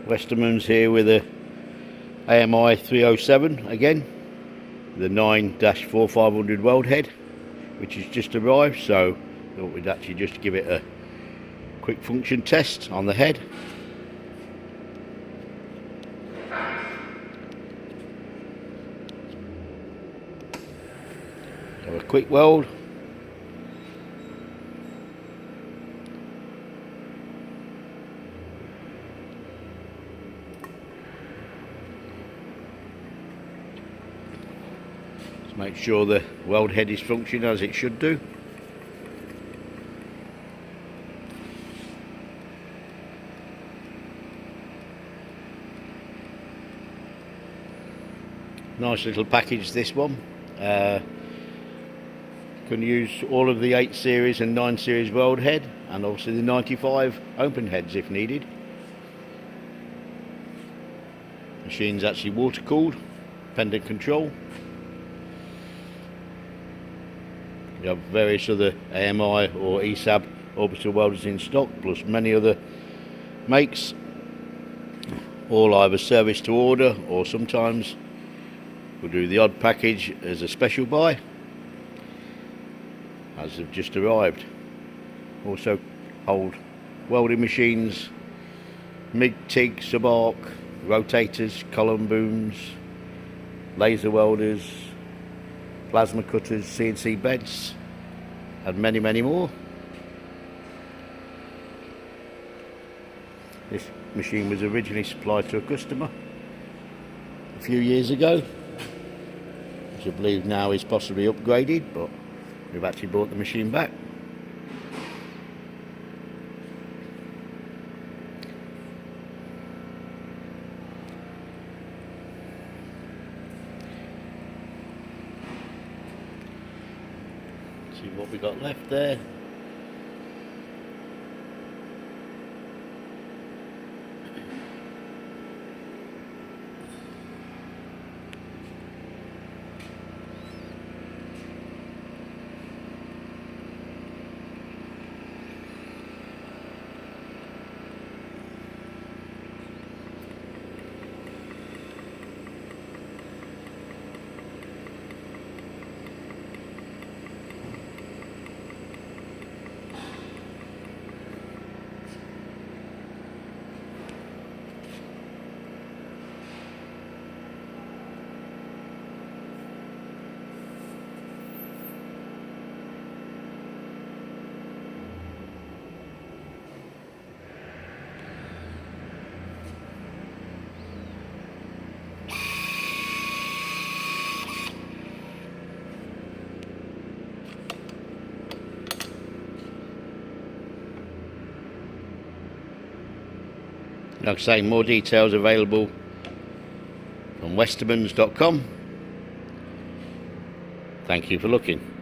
Westermans here with a AMI 307 again, the 9-4500 weld head, which has just arrived, so I thought we'd actually just give it a quick function test on the head. So a quick weld. Make sure the weld head is functioning as it should do. Nice little package, this one. Can use all of the 8 series and 9 series weld head, and obviously the 95 open heads if needed. Machine's actually water cooled, pendant control. We have various other AMI or ESAB orbital welders in stock, plus many other makes, all either service to order, or sometimes we'll do the odd package as a special buy, as they've just arrived. Also hold welding machines, MIG, TIG, sub-arc, rotators, column booms, laser welders, plasma cutters, CNC beds, and many, many more. This machine was originally supplied to a customer a few years ago, which I believe now is possibly upgraded, but we've actually brought the machine back. See what we got left there. Like I say, more details available from westermans.com. Thank you for looking.